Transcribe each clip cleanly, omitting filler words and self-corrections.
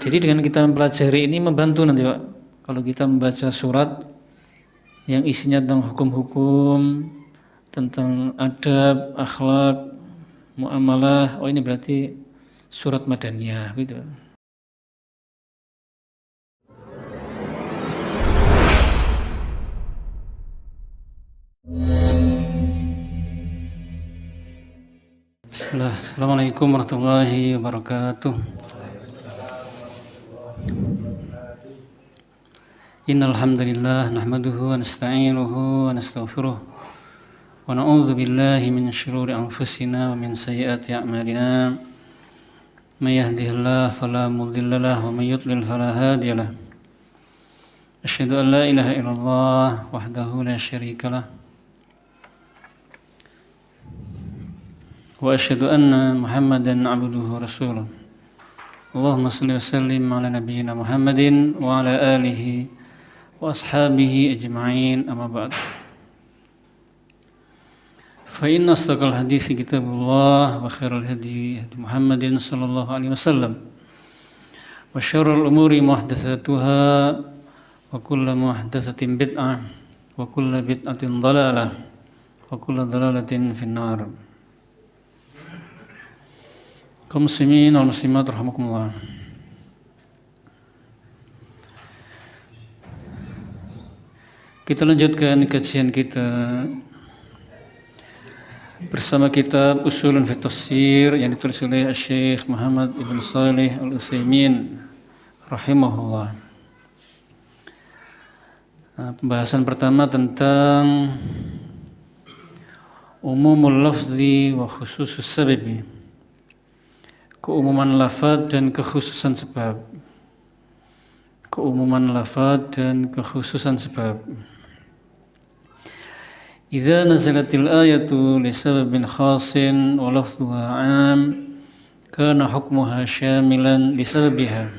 Jadi dengan kita mempelajari ini membantu nanti Pak. Kalau kita membaca surat yang isinya tentang hukum-hukum, tentang adab, akhlak, muamalah, oh ini berarti surat Madaniyah gitu. Bismillah. Assalamualaikum warahmatullahi wabarakatuh. Innal hamdalillah nahmaduhu wa nasta'inuhu wa nastaghfiruh wa na'udzu billahi min shururi anfusina wa min sayyiati a'malina. May yahdihillahu fala mudilla lahu wa may yudlil fala hadiya lahu. Asyhadu an la ilaha illallah wahdahu la syarika lah. Wa asyhadu anna Muhammadan 'abduhu wa rasuluh. Allahumma shalli wa sallim ala nabiyyina Muhammadin wa ala alihi wa ashabihi ajma'in, amma ba'd. Fa inna asdaqal hadithi kitabullah wa khairal hadi Muhammadin sallallahu alaihi wasallam wa syarrul umuri muhdatsatuha wa kullu muhdatsatin bid'ah wa kullu bid'atin dhalalah wa kullu dhalalatin finnar. Kaum muslimin wal muslimat rahimakumullah. Kita lanjutkan kajian kita bersama kitab Ushulun fi Tafsir yang ditulis oleh Syekh Muhammad Ibn Shalih Al-Utsaimin rahimahullah. Pembahasan pertama tentang umumul lafzi wa khususus sababi. Keumuman lafaz dan kekhususan sebab. Keumuman lafaz dan kekhususan sebab. Idza nazalatil ayatu li sababin khasin wa lafzuha 'am kana hukmuha syamilan li sababiha.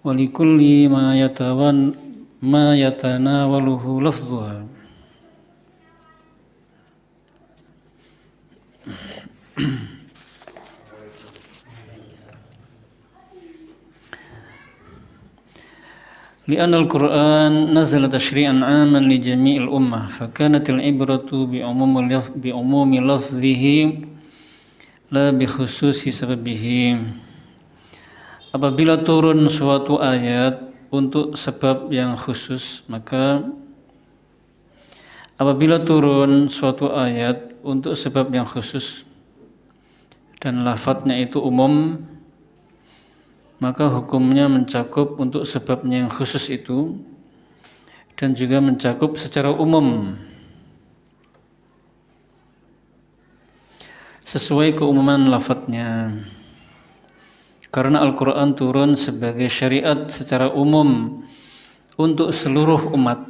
Wa li kulli ma yatanawaluhu lafzuha. لأن القرآن نزل تشريعا عاما لجميع الأمة فكانت العبرة بعموم لفظه لا بخصوص سببه. Apabila turun suatu ayat untuk sebab yang khusus, maka apabila turun suatu ayat untuk sebab yang khusus dan lafadznya itu umum, maka hukumnya mencakup untuk sebabnya yang khusus itu dan juga mencakup secara umum sesuai keumuman lafadznya. Karena Al-Quran turun sebagai syariat secara umum untuk seluruh umat,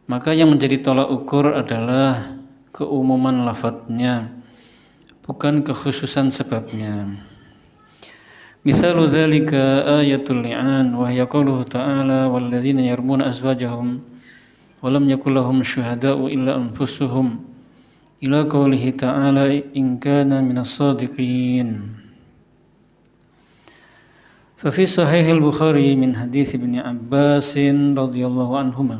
maka yang menjadi tolak ukur adalah keumuman lafadznya, bukan kekhususan sebabnya. مثال ذلك آية اللعان وهي قوله تعالى والذين يرمون أزواجهم ولم يكن لهم شهداء إلا أنفسهم إلى قوله تعالى إن كان من الصادقين. ففي صحيح البخاري من حديث ابن عباس رضي الله عنهما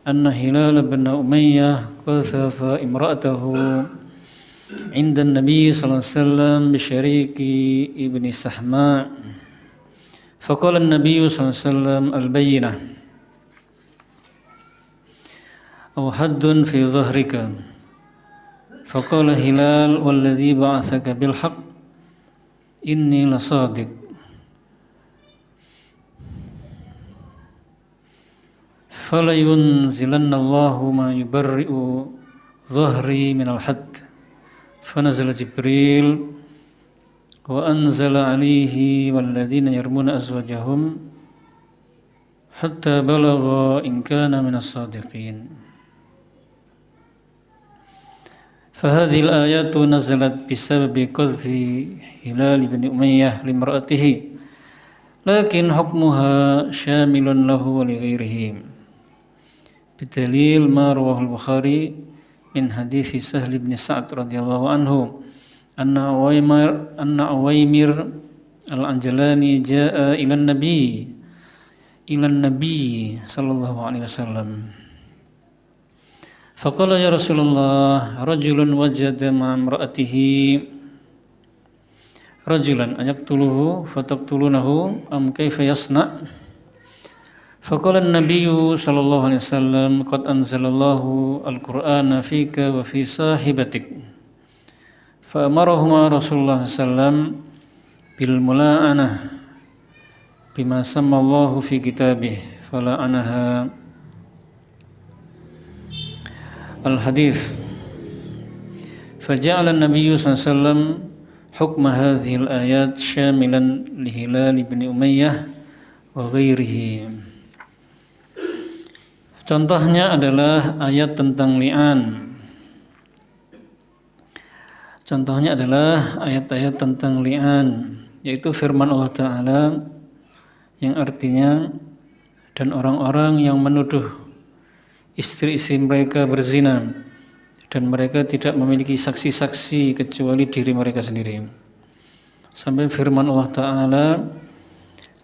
أن هلال بن أمية قذف امرأته عند النبي صلى الله عليه وسلم بشريك ابن سحماء فقال النبي صلى الله عليه وسلم البينة أو حد في ظهرك فقال هلال والذي بعثك بالحق إني لصادق فلينزلن الله ما يبرئ ظهري من الحد. فنزل جبريل وأنزل عليه والذين يرمون أزواجهم حتى بلغ إن كان من الصادقين. فهذه الآيات نزلت بسبب قذف هلال بن أمية لامرأته لكن حكمها شامل له ولغيره بدليل ما رواه البخاري من حديث سهل بن سعد رضي الله عنه anna Uwaimir al-Anjalani jaa ila nabi sallallahu alaihi wasallam. Faqala ya Rasulullah, rajulun wajada ma'a imra'atihi rajulan ayaktuluhu fataqtulunahu am kaifa yasna'? Faqala an-nabiyyu sallallahu alaihi wasallam, qad anzalallahu al-Qur'ana fika wa fi sahibatik. Fa amarahuma Rasulullah sallam bil mula'anah bima sammallahu fi kitabih fala'anaha. Al-hadis. Faja'ala an-nabiyyu sallallahu alaihi wasallam hukma hadhihi al-ayat syamilan li Hilal bin Umayyah wa ghairihi. Contohnya adalah ayat tentang li'an. Contohnya adalah ayat-ayat tentang li'an, yaitu firman Allah Ta'ala yang artinya, dan orang-orang yang menuduh istri-istri mereka berzina dan mereka tidak memiliki saksi-saksi kecuali diri mereka sendiri. Sampai firman Allah Ta'ala,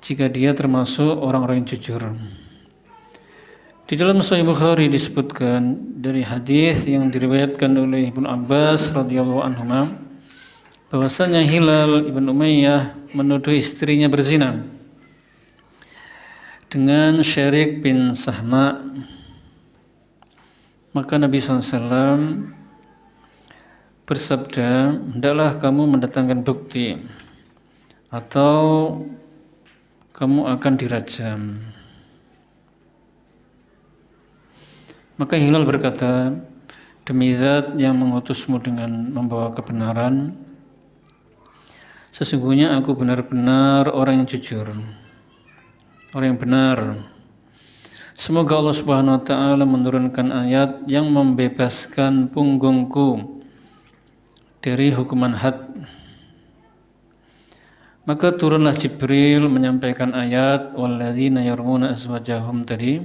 jika dia termasuk orang-orang yang jujur. Di dalam Sahih Bukhari disebutkan dari hadis yang diriwayatkan oleh Ibnu Abbas radhiyallahu anhuma, bahwasanya Hilal ibn Umayyah menuduh istrinya berzina dengan Syarik bin Sahma. Maka Nabi SAW bersabda, hendaklah kamu mendatangkan bukti atau kamu akan dirajam. Maka Hilal berkata, demi Zat yang mengutusmu dengan membawa kebenaran, sesungguhnya aku benar-benar orang yang jujur, orang yang benar. Semoga Allah Subhanahu wa Ta'ala menurunkan ayat yang membebaskan punggungku dari hukuman had. Maka turunlah Jibril menyampaikan ayat walladzina yarmuna azwajahum tadi,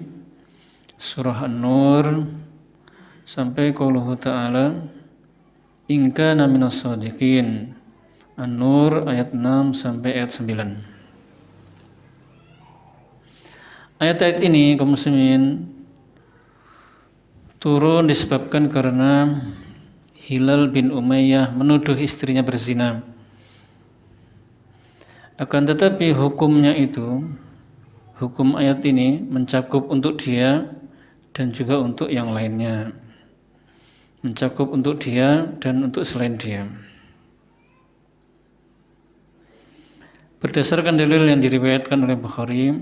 surah An-Nur, sampai qauluhu ta'ala in kana minas shadiqin. An-Nur ayat 6 sampai ayat 9. Ayat-ayat ini kaum muslimin turun disebabkan karena Hilal bin Umayyah menuduh istrinya berzina. Akan tetapi hukumnya itu, hukum ayat ini mencakup untuk dia dan juga untuk yang lainnya. Mencakup untuk dia dan untuk selain dia. Berdasarkan dalil yang diriwayatkan oleh Bukhari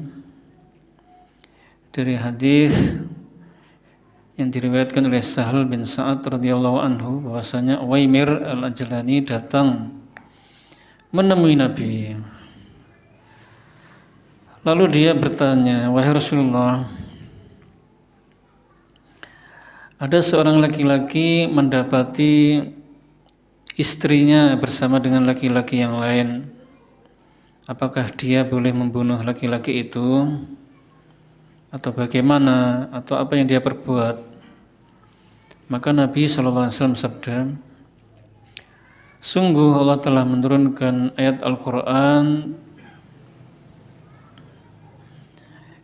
dari hadis yang diriwayatkan oleh Sahal bin Sa'ad radhiyallahu anhu, bahwasanya Uwaimir al-Ajlani datang menemui Nabi. Lalu dia bertanya, wahai Rasulullah, ada seorang laki-laki mendapati istrinya bersama dengan laki-laki yang lain. Apakah dia boleh membunuh laki-laki itu? Atau bagaimana, atau apa yang dia perbuat? Maka Nabi SAW sabda, sungguh Allah telah menurunkan ayat Al-Quran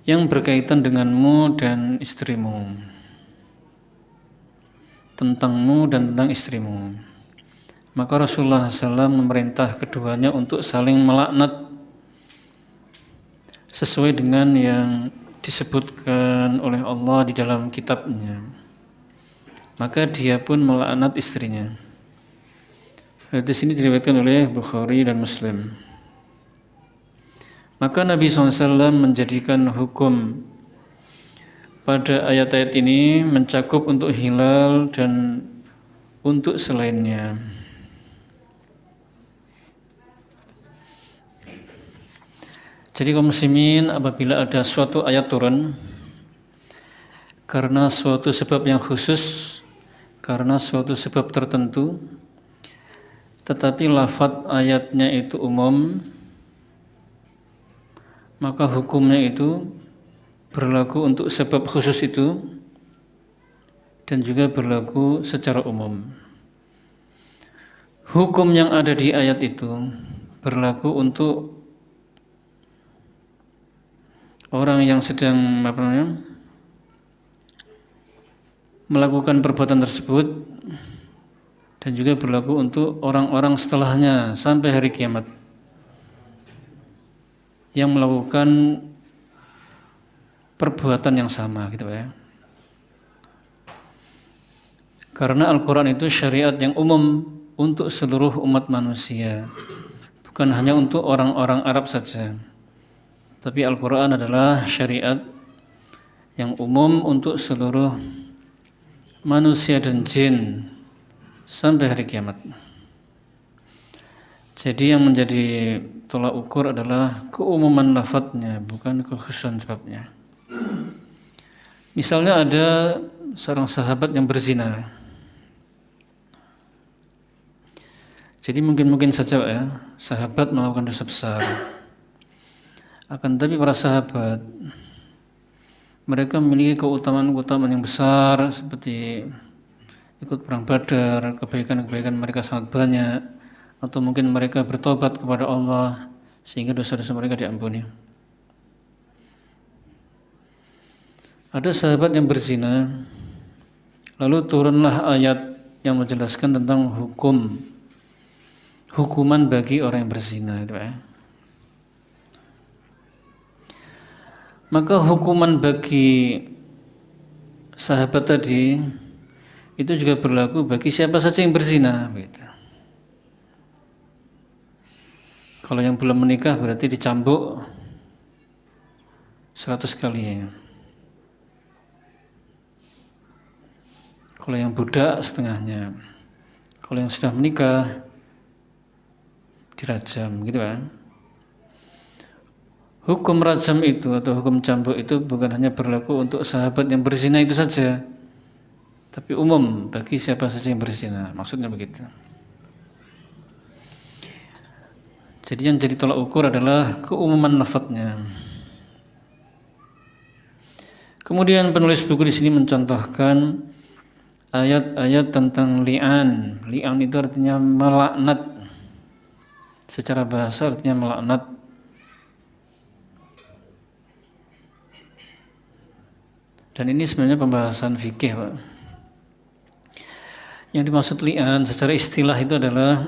yang berkaitan denganmu dan istrimu, tentangmu dan tentang istrimu. Maka Rasulullah SAW memerintah keduanya untuk saling melaknat sesuai dengan yang disebutkan oleh Allah di dalam kitabnya. Maka dia pun melaknat istrinya. Hadis ini diriwayatkan oleh Bukhari dan Muslim. Maka Nabi SAW menjadikan hukum pada ayat-ayat ini mencakup untuk Hilal dan untuk selainnya. Jadi kaum muslimin, apabila ada suatu ayat turun karena suatu sebab yang khusus, karena suatu sebab tertentu, tetapi lafadz ayatnya itu umum, maka hukumnya itu berlaku untuk sebab khusus itu dan juga berlaku secara umum. hukum yang ada di ayat itu berlaku untuk orang yang sedang melakukan perbuatan tersebut, dan juga berlaku untuk orang-orang setelahnya sampai hari kiamat yang melakukan perbuatan yang sama, gitu ya. Karena Al-Quran itu syariat yang umum untuk seluruh umat manusia, bukan hanya untuk orang-orang Arab saja. Tapi Al-Quran adalah syariat yang umum untuk seluruh manusia dan jin sampai hari kiamat. Jadi yang menjadi tolak ukur adalah keumuman lafadznya, bukan kekhususan sebabnya. Misalnya ada seorang sahabat yang berzina. Jadi mungkin saja ya, sahabat melakukan dosa besar. Akan tetapi para sahabat, mereka memiliki keutamaan-keutamaan yang besar seperti ikut perang Badar, kebaikan-kebaikan mereka sangat banyak, atau mungkin mereka bertobat kepada Allah sehingga dosa-dosa mereka diampuni. Ada sahabat yang berzina, lalu turunlah ayat yang menjelaskan tentang hukuman bagi orang yang berzina itu ya. Maka hukuman bagi sahabat tadi itu juga berlaku bagi siapa saja yang berzina gitu. Kalau yang belum menikah berarti dicambuk 100 kali ya. Kalau yang budak setengahnya. Kalau yang sudah menikah dirajam gitu kan. Hukum rajam itu atau hukum cambuk itu bukan hanya berlaku untuk sahabat yang berzina itu saja, tapi umum bagi siapa saja yang berzina, maksudnya begitu. Jadi yang jadi tolak ukur adalah keumuman lafadznya. Kemudian penulis buku di sini mencontohkan ayat-ayat tentang li'an. Li'an itu artinya melaknat. Secara bahasa artinya melaknat. Dan ini sebenarnya pembahasan fikih, Pak. Yang dimaksud li'an secara istilah itu adalah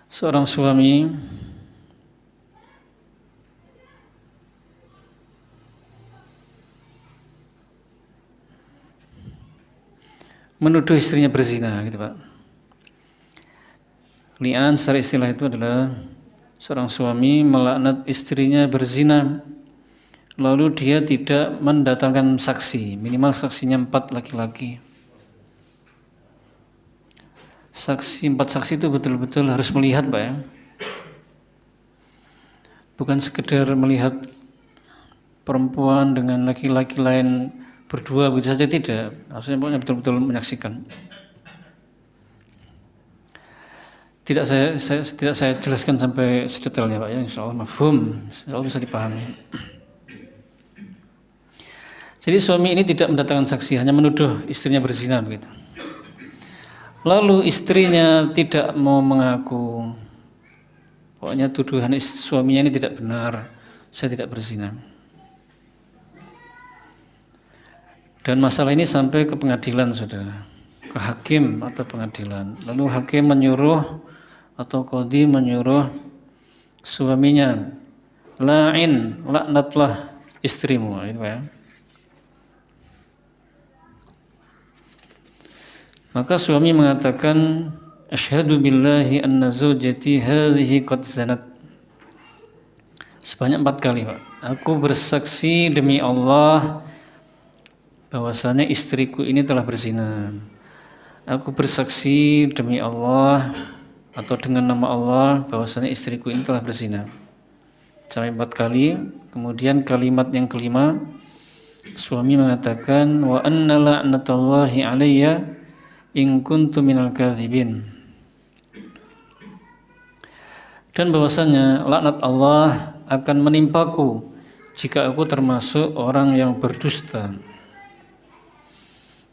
seorang suami menuduh istrinya berzina, gitu Pak. Li'an secara istilah itu adalah seorang suami melaknat istrinya berzina, lalu dia tidak mendatangkan saksi, minimal saksinya 4 laki-laki. 4 saksi itu betul-betul harus melihat, Pak ya. Bukan sekedar melihat perempuan dengan laki-laki lain berdua begitu saja, tidak. Harusnya pokoknya betul-betul menyaksikan. Tidak saya jelaskan sampai sedetailnya, Pak ya. Insyaallah mafhum, insyaallah bisa dipahami. Jadi suami ini tidak mendatangkan saksi, hanya menuduh istrinya berzina begitu. Lalu istrinya tidak mau mengaku, pokoknya tuduhan suaminya ini tidak benar, saya tidak berzina. Dan masalah ini sampai ke pengadilan, saudara, ke hakim atau pengadilan. Lalu hakim menyuruh atau qadhi menyuruh suaminya, la'in, laknatlah istrimu, itu ya. Maka suami mengatakan, asyhadu billahi anna zawjati hadhihi qad zanat. Sebanyak 4 kali, Pak. Aku bersaksi demi Allah bahwasanya istriku ini telah berzina. Aku bersaksi demi Allah atau dengan nama Allah bahwasanya istriku ini telah berzina. Sampai 4 kali. Kemudian kalimat yang kelima, suami mengatakan, wa anna la'natallahi alayya in kuntu minal kadzibin. Dan bahwasanya laknat Allah akan menimpaku jika aku termasuk orang yang berdusta.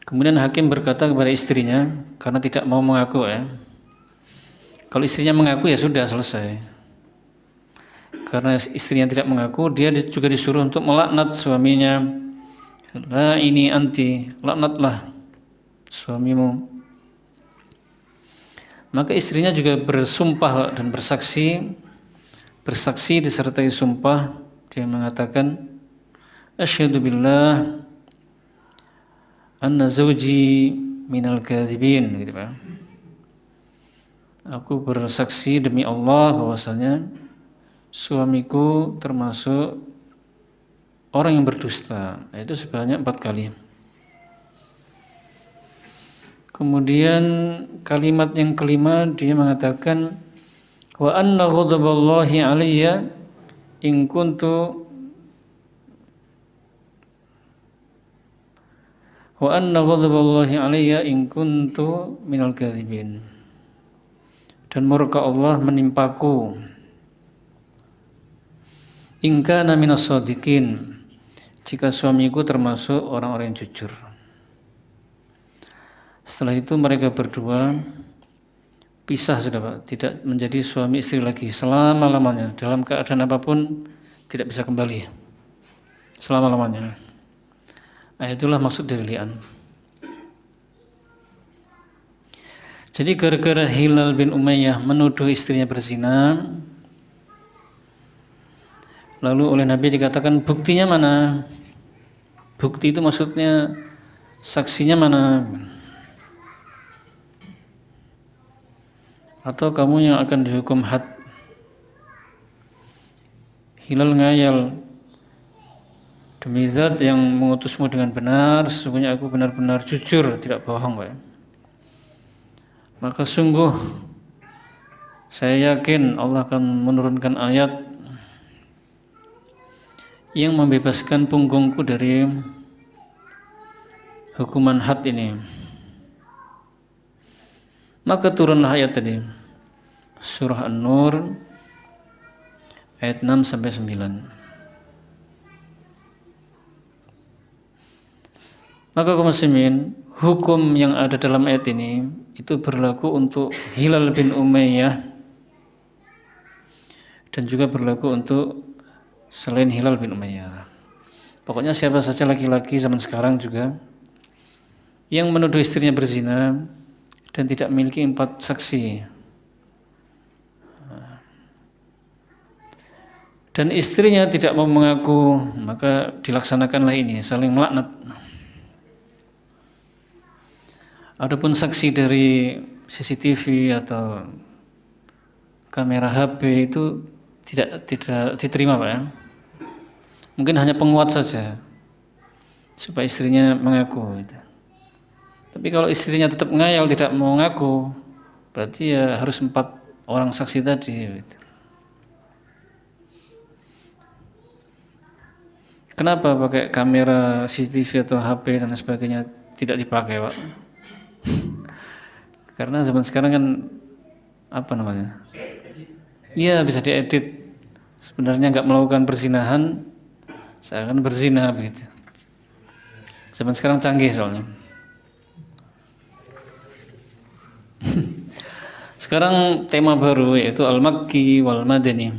Kemudian hakim berkata kepada istrinya, karena tidak mau mengaku ya. Kalau istrinya mengaku ya sudah selesai. Karena istrinya tidak mengaku, dia juga disuruh untuk melaknat suaminya. La ini anti, laknatlah suamimu. Maka istrinya juga bersumpah dan bersaksi disertai sumpah. Dia mengatakan, asyhadu billah anna zawji minal kadzibin, gitu Pak. Aku bersaksi demi Allah bahwasanya suamiku termasuk orang yang berdusta. Itu sebanyak 4 kali. Kemudian kalimat yang kelima dia mengatakan, wa anna ghadaballahi alayya in kuntu wa anna ghadaballahi alayya in kuntu minal kadzibin. Dan murka Allah menimpaku in kana minas shadiqin, jika suamiku termasuk orang-orang yang jujur. Setelah itu mereka berdua pisah sudah Pak, tidak menjadi suami istri lagi selama-lamanya, dalam keadaan apapun tidak bisa kembali selama-lamanya. Itulah maksud dari li'an. Jadi gara-gara Hilal bin Umayyah menuduh istrinya berzina, lalu oleh Nabi dikatakan, buktinya mana? Bukti itu maksudnya saksinya mana? Atau kamu yang akan dihukum had. Hilal ngayal, demi zat yang mengutusmu dengan benar, sesungguhnya aku benar-benar jujur, tidak bohong Pak. Maka sungguh saya yakin Allah akan menurunkan ayat yang membebaskan punggungku dari hukuman had ini. Maka turunlah ayat tadi, surah An-Nur ayat 6-9. Maka kaum muslimin, hukum yang ada dalam ayat ini itu berlaku untuk Hilal bin Umayyah dan juga berlaku untuk selain Hilal bin Umayyah. Pokoknya siapa saja laki-laki zaman sekarang juga yang menuduh istrinya berzina dan tidak memiliki 4 saksi, dan istrinya tidak mau mengaku, maka dilaksanakanlah ini, saling melaknat. Adapun saksi dari CCTV atau kamera HP itu tidak diterima Pak ya. Mungkin hanya penguat saja supaya istrinya mengaku gitu. Tapi kalau istrinya tetap ngayal tidak mau ngaku, berarti ya harus 4 orang saksi tadi gitu. Kenapa pakai kamera CCTV atau HP dan sebagainya tidak dipakai Pak? Karena zaman sekarang kan iya bisa diedit. Sebenarnya nggak melakukan perzinahan, saya akan berzina begitu. Zaman sekarang canggih soalnya. Sekarang tema baru yaitu Al-Makki wal Madani.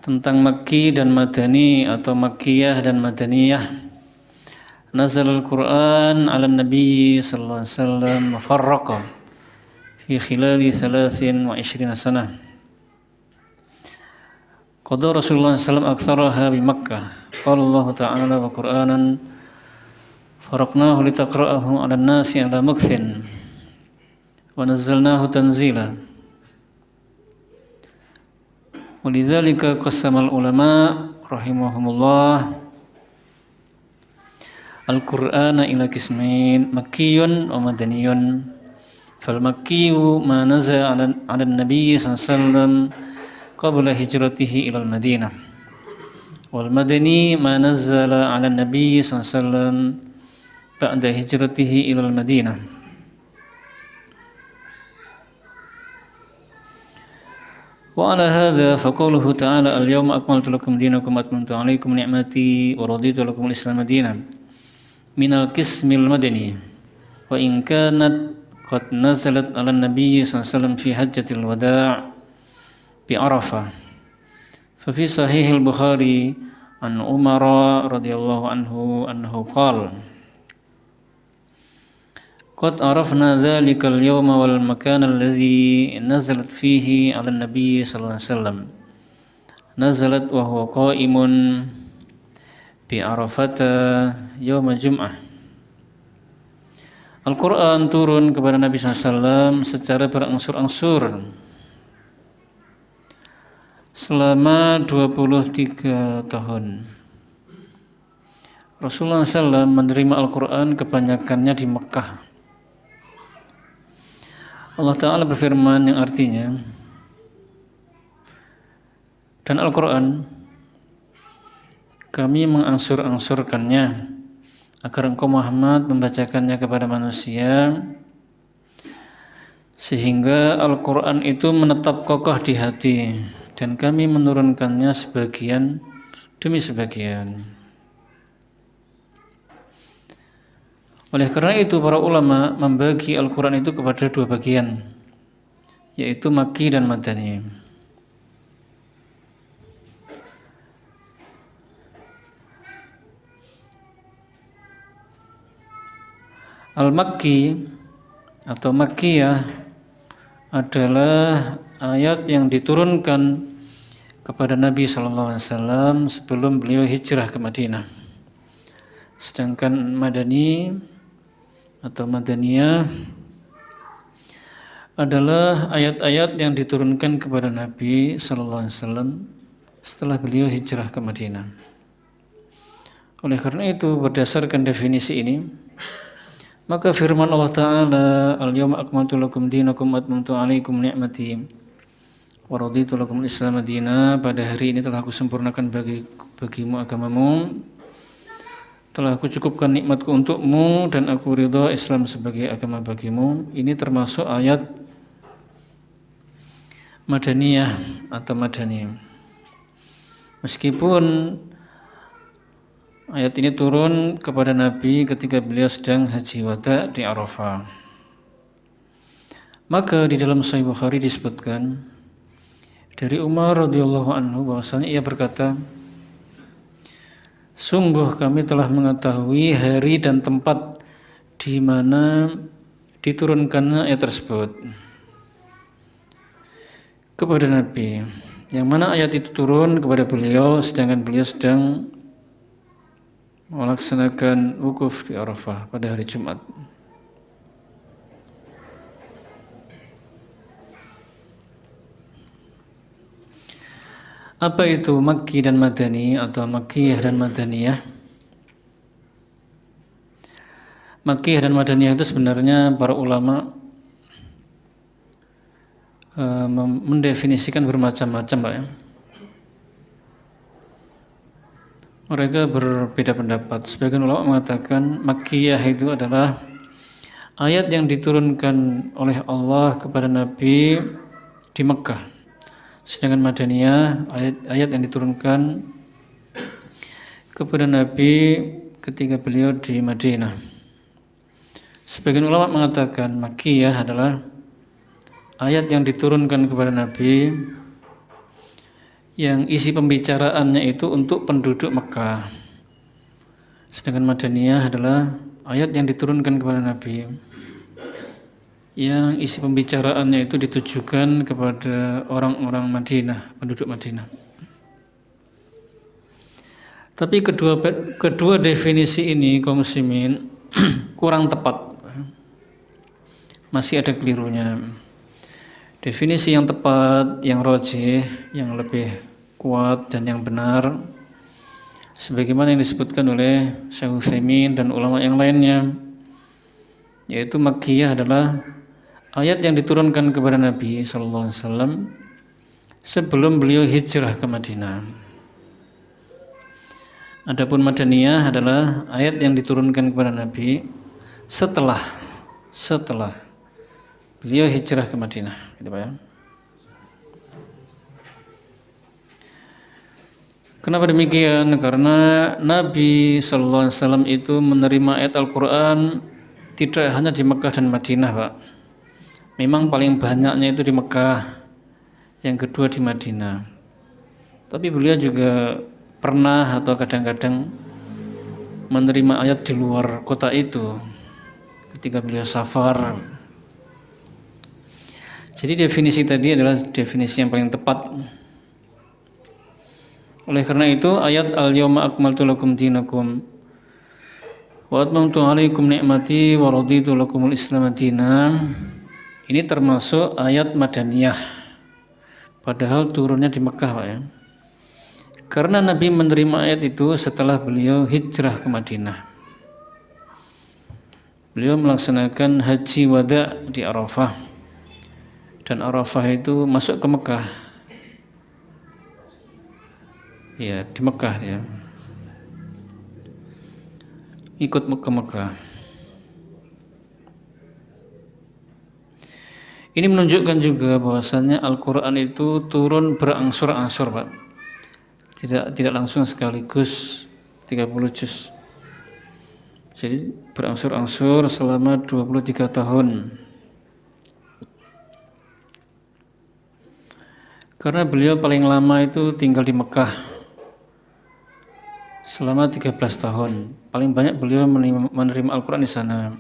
Tentang Makki dan Madani atau Makkiyah dan Madaniyah. Nazal Al-Quran ala Nabi sallallahu alaihi wasallam mufarraqa fi khilali 23 sanah. Qada Rasulullah sallallahu alaihi wasallam aktsaraha bi Makkah. Qala Allah Ta'ala wa Qur'anan faraqnahu litaqra'ahu 'ala an-nasi 'ala mukthin wa nazzalnahu tanzila. Walidzalika qassama al-ulama rahimahumullah al-Qur'ana ila qismain makkiyun wa madaniyun. Fal makkiyu ma nazala 'ala an-nabiy sallallahu alaihi wasallam qabla hijratihi ila al-Madinah. Wal madani ma nazala 'ala an-nabiy sallallahu alaihi wasallam ba'da hijratihi ila al-Madinah. Wa ala hadza faqauluhu ta'ala al-yawma akmaltu lakum dinakum wa atmamtu 'alaykum ni'mati wa raditu lakum al-Islam dinan. minal qismil madani wa in kanat qad nazalat 'ala an-nabiy sallallahu alaihi wasallam fi hajjatil wada' bi Arafah. Fa fi sahih al-Bukhari an Umar radhiyallahu anhu annahu qala qad arafna dzalika al-yawma wal makan alladhi nazalat fihi 'ala an-nabiy sallallahu alaihi wasallam. Nazalat wa huwa qa'imun bi Arafata yaum Jum'ah. Al-Quran turun kepada Nabi SAW secara berangsur-angsur selama 23 tahun. Rasulullah SAW menerima Al-Quran kebanyakannya di Mekah. Allah Ta'ala berfirman yang artinya, dan Al-Quran kami mengangsur-angsurkannya agar engkau Muhammad membacakannya kepada manusia sehingga Al-Quran itu menetap kokoh di hati, dan kami menurunkannya sebagian demi sebagian. Oleh karena itu para ulama membagi Al-Quran itu kepada dua bagian, yaitu Makki dan Madani. Al-Makki atau Makkiyah adalah ayat yang diturunkan kepada Nabi SAW sebelum beliau hijrah ke Madinah. Sedangkan Madani atau Madaniyah adalah ayat-ayat yang diturunkan kepada Nabi SAW setelah beliau hijrah ke Madinah. Oleh karena itu, berdasarkan definisi ini, maka firman Allah Ta'ala, Al-yawma akmaltu lakum dinakum wa atmamtu alaikum ni'mati wa raditu lakum al-Islam madina, pada hari ini telah aku sempurnakan bagimu agamamu, telah aku cukupkan nikmatku untukmu, dan aku ridha Islam sebagai agama bagimu. Ini termasuk ayat Madaniyah atau Madani. Meskipun ayat ini turun kepada Nabi ketika beliau sedang haji wada di Arafah. Maka di dalam Sahih Bukhari disebutkan dari Umar radhiyallahu anhu bahwasanya ia berkata, sungguh kami telah mengetahui hari dan tempat di mana diturunkannya ayat tersebut kepada Nabi, yang mana ayat itu turun kepada beliau sedangkan beliau sedang melaksanakan wukuf di Arafah pada hari Jumat. Apa itu Makki dan Madani atau Makkiyah dan Madaniyah? Makkiyah dan Madaniyah itu sebenarnya para ulama mendefinisikan bermacam-macam, Pak, ya. Mereka berbeda pendapat. Sebagian ulama mengatakan Makkiyah itu adalah ayat yang diturunkan oleh Allah kepada Nabi di Mekah. Sedangkan Madaniyah ayat yang diturunkan kepada Nabi ketika beliau di Madinah. Sebagian ulama mengatakan Makkiyah adalah ayat yang diturunkan kepada Nabi yang isi pembicaraannya itu untuk penduduk Mekah. Sedangkan Madaniyah adalah ayat yang diturunkan kepada Nabi yang isi pembicaraannya itu ditujukan kepada orang-orang Madinah, penduduk Madinah. Tapi kedua definisi ini kaum muslimin kurang tepat. Masih ada kelirunya. Definisi yang tepat, yang rajih, yang lebih kuat dan yang benar, sebagaimana yang disebutkan oleh Syekh Utsaimin dan ulama yang lainnya, yaitu Makkiyah adalah ayat yang diturunkan kepada Nabi SAW sebelum beliau hijrah ke Madinah. Adapun Madaniyah adalah ayat yang diturunkan kepada Nabi setelah beliau hijrah ke Madinah, gitu Pak, ya. Kenapa demikian? Karena Nabi Sallallahu Alaihi Wasallam itu menerima ayat Al-Quran tidak hanya di Mekah dan Madinah, Pak. Memang paling banyaknya itu di Mekah, yang kedua di Madinah. Tapi beliau juga pernah atau kadang-kadang menerima ayat di luar kota itu ketika beliau safar. Jadi definisi tadi adalah definisi yang paling tepat. Oleh karena itu ayat al-yawma akmaltu lakum dinakum wa atmamtu alaikum ni'mati wa raditu lakumul islam dinan, ini termasuk ayat madaniyah, padahal turunnya di Mekah, Pak, ya. Karena Nabi menerima ayat itu setelah beliau hijrah ke Madinah. Beliau melaksanakan haji wada di Arafah, dan Arafah itu masuk ke Mekah. Ya, di Mekah ya. Ikut ke Mekah. Ini menunjukkan juga bahwasannya Al-Quran itu turun berangsur-angsur, Pak. Tidak langsung sekaligus 30 juz. Jadi berangsur-angsur selama 23 tahun. Karena beliau paling lama itu tinggal di Mekah selama 13 tahun. Paling banyak beliau menerima Al-Quran di sana.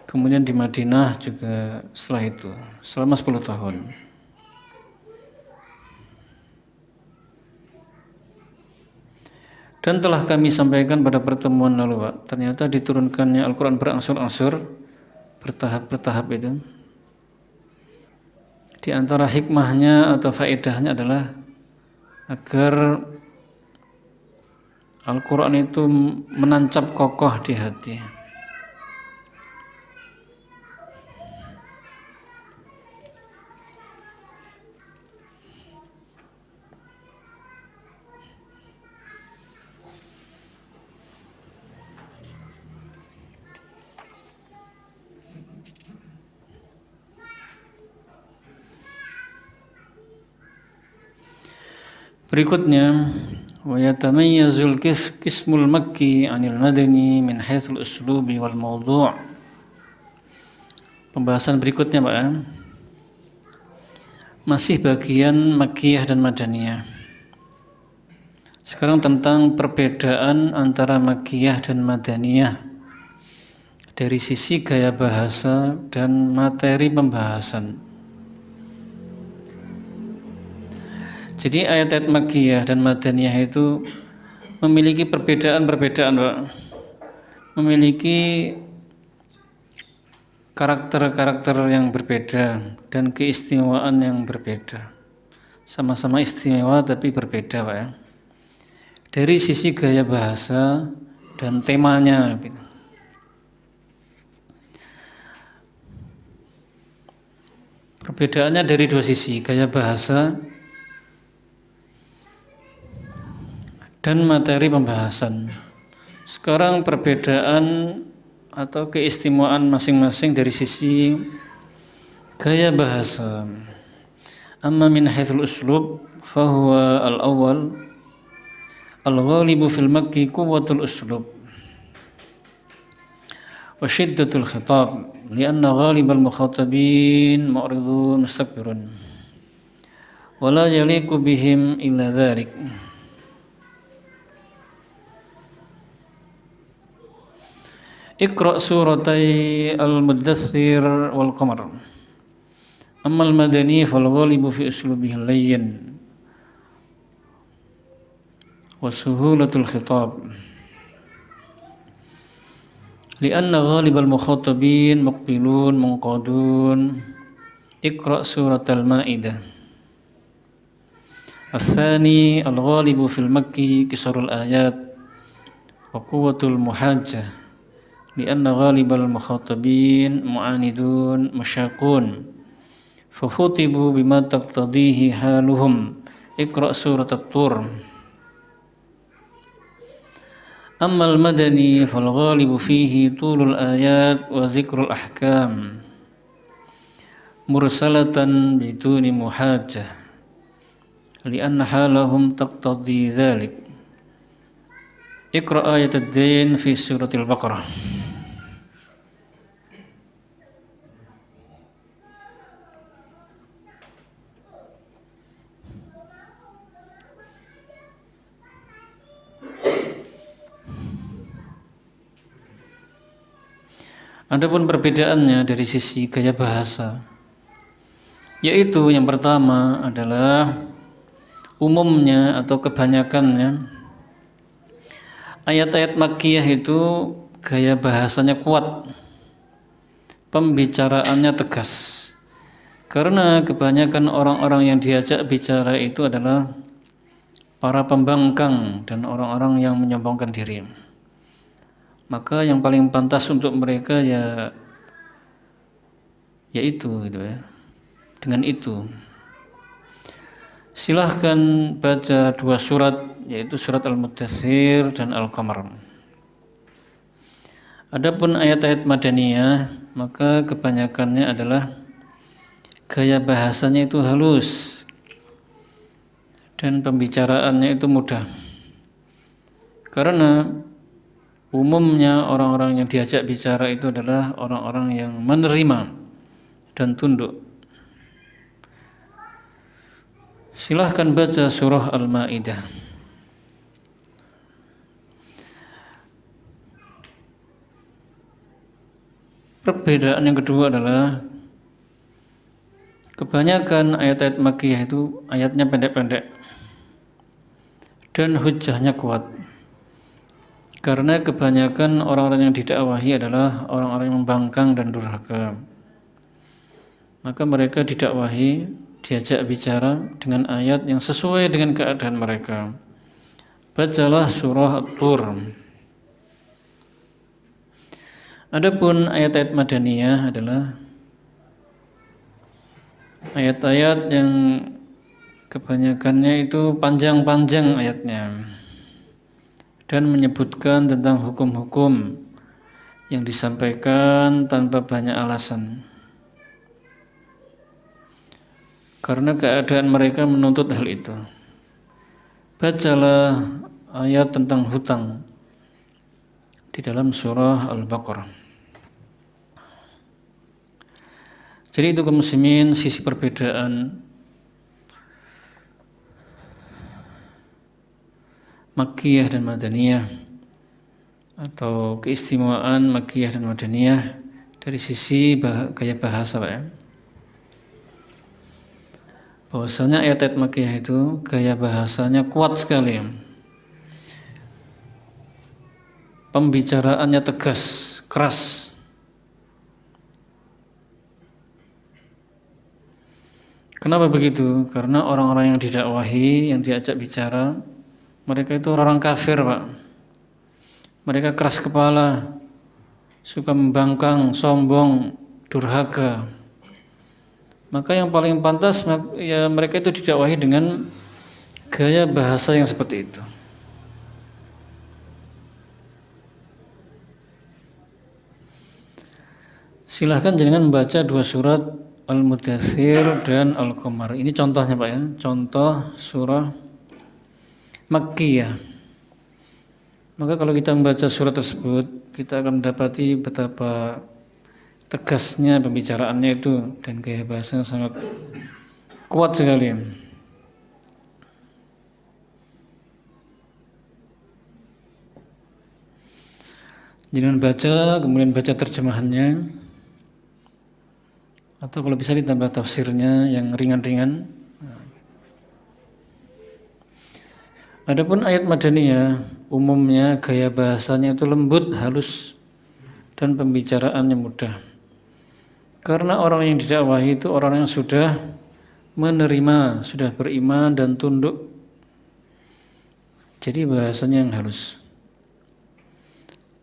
Kemudian di Madinah juga setelah itu selama 10 tahun. Dan telah kami sampaikan pada pertemuan lalu, Pak, ternyata diturunkannya Al-Quran berangsur-angsur, bertahap-bertahap itu. Di antara hikmahnya atau faedahnya adalah agar Al-Quran itu menancap kokoh di hati. Berikutnya, wa yatamayyazul qismul makki 'anil madani min haitsul uslubi wal mawdu'. Pembahasan berikutnya, Pak, ya. Masih bagian Makkiyah dan Madaniyah. Sekarang tentang perbedaan antara Makkiyah dan Madaniyah dari sisi gaya bahasa dan materi pembahasan. Jadi ayat-ayat Makkiyah dan Madaniyah itu memiliki perbedaan-perbedaan, Pak. Memiliki karakter-karakter yang berbeda dan keistimewaan yang berbeda. Sama-sama istimewa tapi berbeda, Pak, ya. Dari sisi gaya bahasa dan temanya. Perbedaannya dari dua sisi, gaya bahasa dan materi pembahasan. Sekarang perbedaan atau keistimewaan masing-masing dari sisi gaya bahasa. Amma min haitsul uslub fahuwa al-awwal al-ghalibu fil makki quwwatul uslub wa shiddatul khitab lianna ghalibal mukhatabin mu'ridun mustakbirun wa la yaliqu bihim illa dhalik. Iqra' suratai al-muddaththir wal qamar. Amma al-madani fal ghalibu fi uslubihi al-layyin wa suhulatul khitab. Lianna ghalibal mukhatabin muqbilun munqadun. Iqra' surat al-Maidah. Al-thani al-ghalibu fil makki kisarul ayat wa quwwatul muhajjah. Lianna ghalibal mukhatabin mu'anidun musyaqun fafutibu bima taqtadihi haluhum. Iqra' surat at-tur. Amma al-madani fal ghalibu fihi tulul ayat wa zikrul ahkam mursalatan biduni muhajjah. li'anna halahum taqtadi dzalik. Iqra ayat ad-dain fi suratil Baqarah. Adapun perbedaannya dari sisi gaya bahasa, yaitu yang pertama adalah umumnya atau kebanyakannya ayat-ayat Makkiyah itu gaya bahasanya kuat, pembicaraannya tegas. Karena kebanyakan orang-orang yang diajak bicara itu adalah para pembangkang dan orang-orang yang menyombongkan diri. Maka yang paling pantas untuk mereka yaitu gitu ya. Dengan itu silahkan baca dua surat, yaitu surat Al-Muddatsir dan Al-Qamar. Adapun ayat-ayat Madaniyah, maka kebanyakannya adalah gaya bahasanya itu halus dan pembicaraannya itu mudah. Karena umumnya orang-orang yang diajak bicara itu adalah orang-orang yang menerima dan tunduk. Silahkan baca surah Al-Maidah. Perbedaan yang kedua adalah kebanyakan ayat-ayat Makkiyah itu ayatnya pendek-pendek dan hujjahnya kuat. Karena kebanyakan orang-orang yang didakwahi adalah orang-orang yang membangkang dan durhaka. Maka mereka didakwahi, diajak bicara dengan ayat yang sesuai dengan keadaan mereka. Bacalah surah At-Tur. Adapun ayat-ayat Madaniyah adalah ayat-ayat yang kebanyakannya itu panjang-panjang ayatnya dan menyebutkan tentang hukum-hukum yang disampaikan tanpa banyak alasan. Karena keadaan mereka menuntut hal itu. Bacalah ayat tentang hutang di dalam surah Al-Baqarah. Jadi itu kaum muslimin sisi perbedaan Makkiyah dan Madaniyah, atau keistimewaan Makkiyah dan Madaniyah dari sisi gaya bahasa, Pak ya. Bahwasanya ayat-ayat Makkiyah itu gaya bahasanya kuat sekali, pembicaraannya tegas, keras. Kenapa begitu? Karena orang-orang yang didakwahi, yang diajak bicara, mereka itu orang kafir, Pak. Mereka keras kepala, suka membangkang, sombong, durhaka. Maka yang paling pantas ya mereka itu didakwahi dengan gaya bahasa yang seperti itu. Silahkan jangan membaca dua surat Al-Muddatsir dan Al-Qamar. Ini contohnya, Pak ya. Contoh surah Makkiyah. Maka kalau kita membaca surat tersebut, kita akan mendapati betapa tegasnya pembicaraannya itu dan gaya bahasanya sangat kuat sekali. Jangan baca, kemudian baca terjemahannya, atau kalau bisa ditambah tafsirnya yang ringan-ringan. Adapun ayat Madaniyah, umumnya gaya bahasanya itu lembut, halus, dan pembicaraannya mudah. Karena orang yang didakwahi itu orang yang sudah menerima, sudah beriman dan tunduk. Jadi bahasanya yang halus.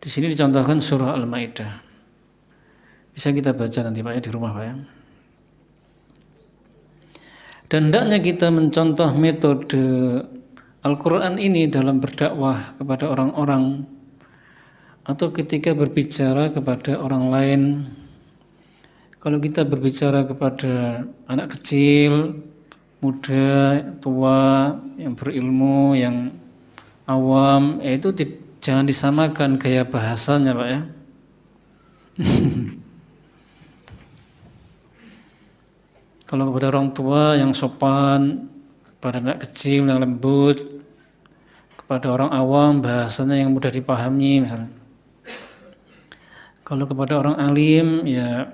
Di sini dicontohkan surah Al-Maidah. Bisa kita baca nanti, Pak ya, di rumah, Pak ya. Dan hendaknya kita mencontoh metode Al-Quran ini dalam berdakwah kepada orang-orang atau ketika berbicara kepada orang lain. Kalau kita berbicara kepada anak kecil, muda, tua, yang berilmu, yang awam, itu jangan disamakan gaya bahasanya, Pak ya. Kalau kepada orang tua yang sopan, kepada anak kecil yang lembut, kepada orang awam bahasanya yang mudah dipahami misalnya. Kalau kepada orang alim ya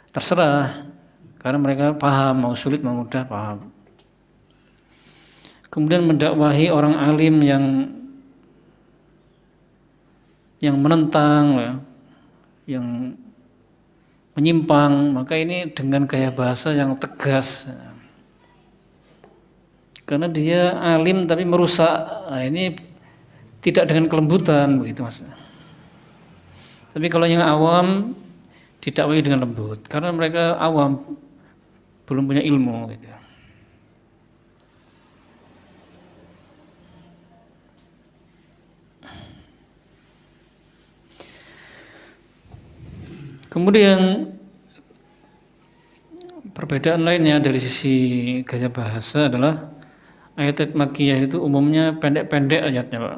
terserah, karena mereka paham, mau sulit mau mudah paham. Kemudian mendakwahi orang alim yang menentang, yang menyimpang, maka ini dengan gaya bahasa yang tegas. Karena dia alim tapi merusak, nah ini tidak dengan kelembutan begitu Mas. Tapi kalau yang awam didakwahi dengan lembut, karena mereka awam, belum punya ilmu gitu. Kemudian perbedaan lainnya dari sisi gaya bahasa adalah ayat-ayat makkiyah itu umumnya pendek-pendek ayatnya, Pak.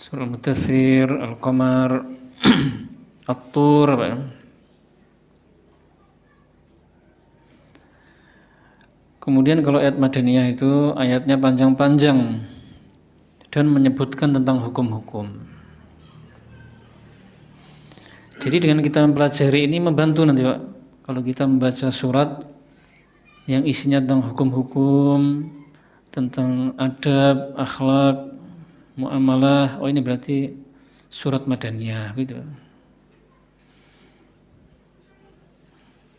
Surah Al-Mudaththir, Al-Qamar, At-Tur, Pak. Kemudian kalau ayat madaniyah itu ayatnya panjang-panjang dan menyebutkan tentang hukum-hukum. Jadi dengan kita mempelajari ini membantu nanti, Pak. Kalau kita membaca surat yang isinya tentang hukum-hukum, tentang adab, akhlak, muamalah, oh ini berarti surat madaniyah gitu.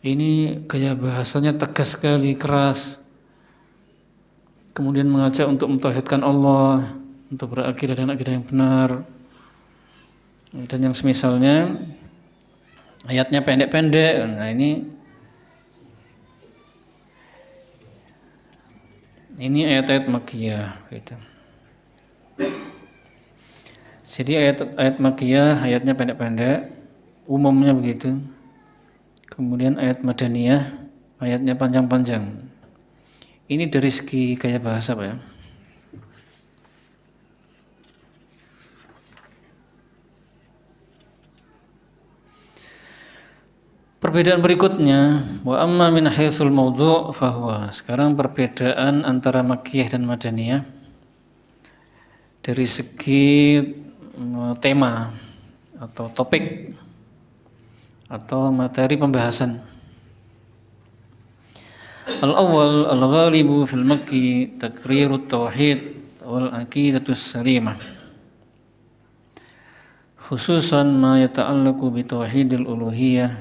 Ini gaya bahasanya tegas sekali, keras. Kemudian mengajak untuk mentauhidkan Allah, untuk berakidah dengan akidah yang benar. Dan yang semisalnya ayatnya pendek-pendek. Nah, ini ayat-ayat makkiyah gitu. Jadi ayat makkiyah ayatnya pendek-pendek, umumnya begitu. Kemudian ayat madaniyah ayatnya panjang-panjang. Ini dari segi gaya bahasa, Pak ya. Perbedaan berikutnya, wa amma min haitsul maudhu' fahuwa. Sekarang perbedaan antara makkiyah dan madaniyah dari segi tema atau topik atau materi pembahasan. Al-awwal al-ghalibu fil makki takrirut tauhid wal aqidatus salimah. Khususan ma yata'allaqu bi tauhidil uluhiyah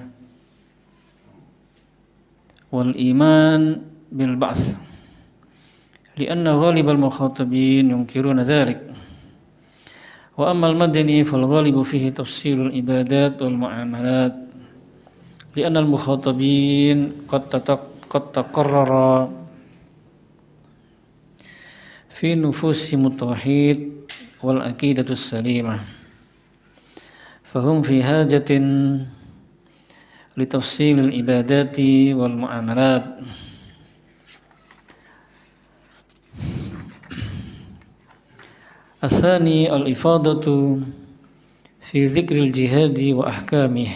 wal iman bil ba'ts. Lianna ghalibal mukhatabin yunkiruna dhalik. Wa ammal madani fal ghalibu fihi tafsilul ibadat wal muamalat. Lianna al mukhatabin qad taqarrara fi nufusihim at-tauhid wal aqidatus salimah. Fahum fi hajatin li tafsilil ibadati wal muamalat. Atsani al-ifadatu fi dzikril jihadi wa ahkamihi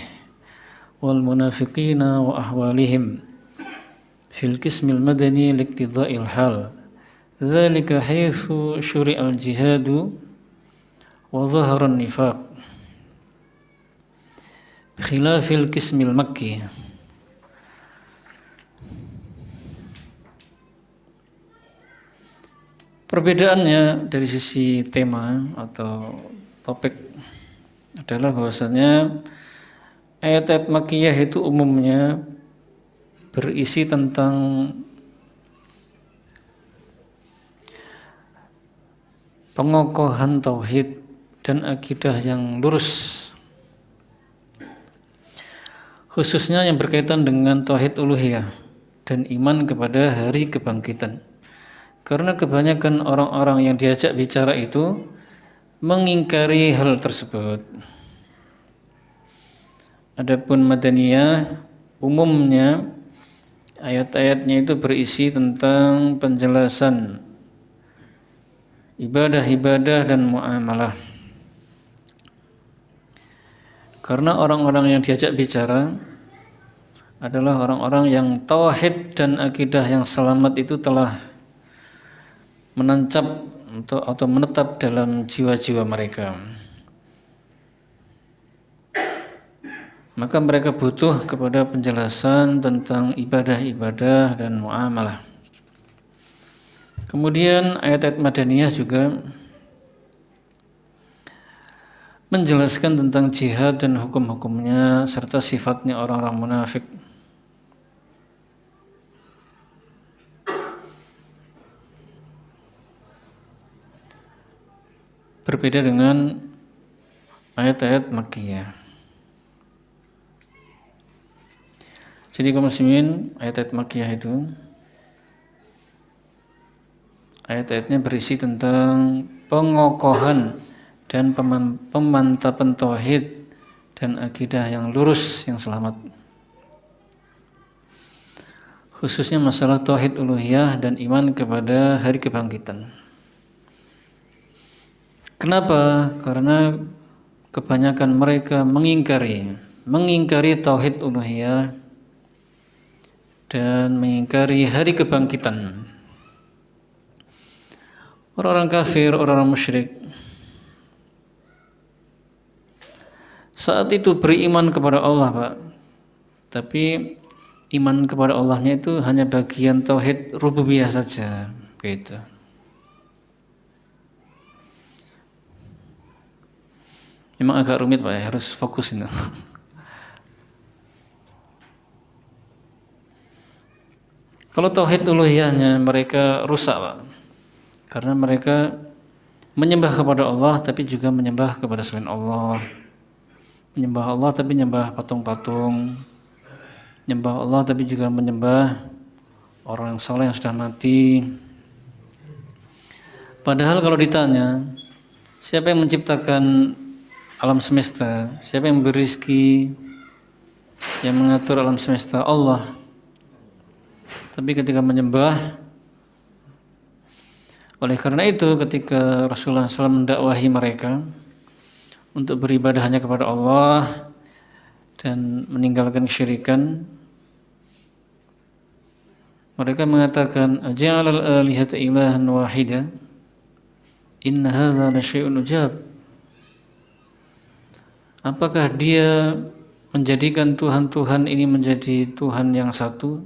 wal munafiqina wa ahwalihim fil qismil madani liqtida'il hal. Dzalika haitsu syuri'al jihadu wa dhahara an-nifaq khilafil qismil makki. Perbedaannya dari sisi tema atau topik adalah bahwasanya ayat-ayat makkiyah itu umumnya berisi tentang pengokohan tauhid dan akidah yang lurus, khususnya yang berkaitan dengan tauhid uluhiyah dan iman kepada hari kebangkitan. Karena kebanyakan orang-orang yang diajak bicara itu mengingkari hal tersebut. Adapun madaniyah umumnya Ayat-ayatnya itu berisi tentang penjelasan ibadah-ibadah dan muamalah. Karena orang-orang yang diajak bicara adalah orang-orang yang tauhid dan akidah yang selamat itu telah menancap atau menetap dalam jiwa-jiwa mereka. Maka mereka butuh kepada penjelasan tentang ibadah-ibadah dan muamalah. Kemudian ayat-ayat Madaniyah juga menjelaskan tentang jihad dan hukum-hukumnya serta sifatnya orang-orang munafik. Berbeda dengan ayat-ayat Makkiyah. Jadi kaum muslimin, ayat-ayat Makkiyah itu ayat-ayatnya berisi tentang pengokohan dan pemantapan tauhid dan akidah yang lurus, yang selamat. Khususnya masalah tauhid uluhiyah dan iman kepada hari kebangkitan. Kenapa? Karena kebanyakan mereka mengingkari tauhid uluhiyah dan mengingkari hari kebangkitan. Orang-orang kafir, orang-orang musyrik saat itu beriman kepada Allah, Pak. Tapi iman kepada Allahnya itu hanya bagian tauhid rububiyah saja, gitu. Memang agak rumit, Pak, ya, harus fokus ini. Kalau tauhid uluhiyahnya mereka rusak, Pak. Karena mereka menyembah kepada Allah tapi juga menyembah kepada selain Allah. Menyembah Allah tapi menyembah patung-patung. Menyembah Allah tapi juga menyembah orang soleh yang sudah mati. Padahal kalau ditanya, siapa yang menciptakan alam semesta? Siapa yang memberi rezeki? Yang mengatur alam semesta? Allah. Tapi ketika menyembah, oleh karena itu ketika Rasulullah SAW mendakwahi mereka untuk beribadah hanya kepada Allah dan meninggalkan kesyirikan, mereka mengatakan aja'alal alihata ilahan wahida inna hadza lasyai'un ujab. Apakah dia menjadikan Tuhan-Tuhan ini menjadi Tuhan yang satu?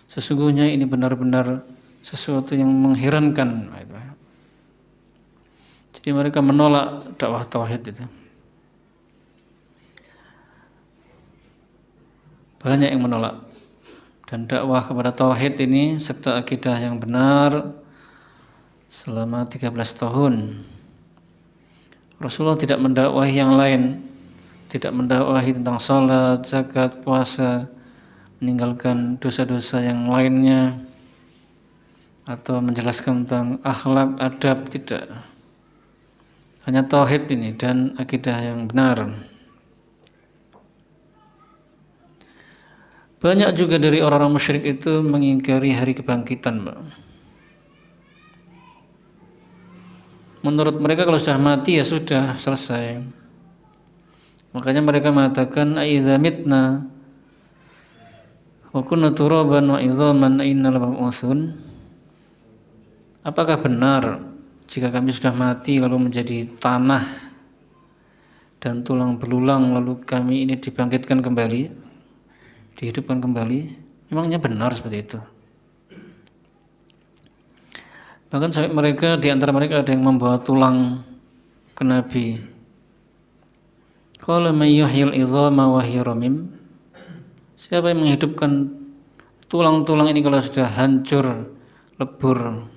Sesungguhnya ini benar-benar sesuatu yang mengherankan. Jadi mereka menolak dakwah tauhid itu. Banyak yang menolak. Dan dakwah kepada tauhid ini serta akidah yang benar selama 13 tahun. Rasulullah tidak mendakwahi yang lain, tidak mendakwahi tentang salat, zakat, puasa, meninggalkan dosa-dosa yang lainnya, atau menjelaskan tentang akhlak, adab, tidak. Hanya tauhid ini dan akidah yang benar. Banyak juga dari orang-orang musyrik itu mengingkari hari kebangkitan, Pak. Menurut mereka kalau sudah mati ya sudah selesai. Makanya mereka mengatakan aidza mitna wa kunna turaban wa idzaman innal mab'utsun. Apakah benar jika kami sudah mati lalu menjadi tanah dan tulang belulang lalu kami ini dibangkitkan kembali, dihidupkan kembali? Memangnya benar seperti itu? Bahkan sampai mereka, di antara mereka ada yang membawa tulang ke Nabi. Qala may yuhyil idhama wa hiya ramim. Siapa yang menghidupkan tulang-tulang ini kalau sudah hancur, lebur,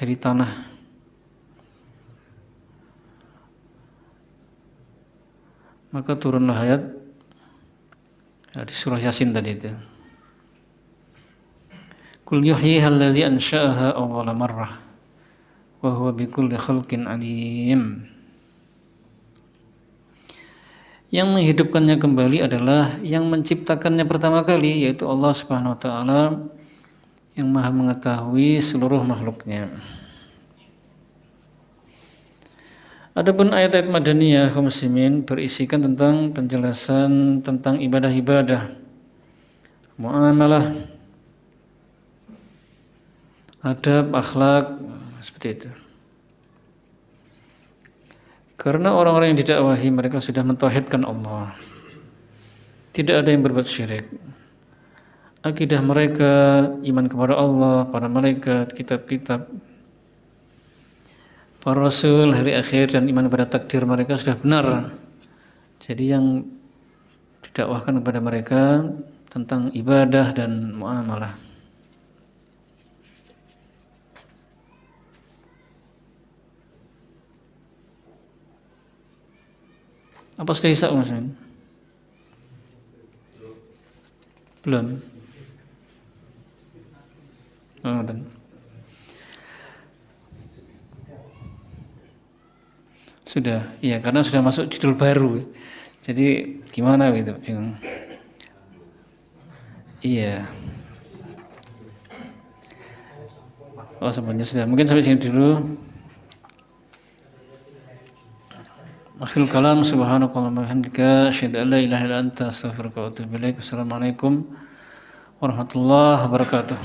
jadi tanah? Maka turunlah ayat di surah Yasin tadi itu. Qul yuhyiha alladzi ansha'aha awwala marrah wa huwa bikulli khalqin alim. Yang menghidupkannya kembali adalah yang menciptakannya pertama kali, yaitu Allah Subhanahu wa taala yang Maha mengetahui seluruh makhluknya. Adapun ayat-ayat madaniyah kaum muslimin berisikan tentang penjelasan tentang ibadah-ibadah, muamalah, adab, akhlak, seperti itu. Karena orang-orang yang didakwahi mereka sudah mentauhidkan Allah. Tidak ada yang berbuat syirik. Akidah mereka, iman kepada Allah, para malaikat, kitab-kitab, para rasul, hari akhir, dan iman pada takdir mereka sudah benar. Jadi yang didakwahkan kepada mereka tentang ibadah dan muamalah. Apa sudah Isa, Mas? Belum. Oh, sudah, iya, karena sudah masuk judul baru. Jadi gimana gitu, bingung. Iya. Oh, sebenarnya sudah. Mungkin sampai sini dulu. Akhirul kalam, subhanakallahumma wa bihamdika, asyhadu an la ilaha illa anta, astaghfiruka wa atubu ilaik. Assalamualaikum warahmatullahi wabarakatuh.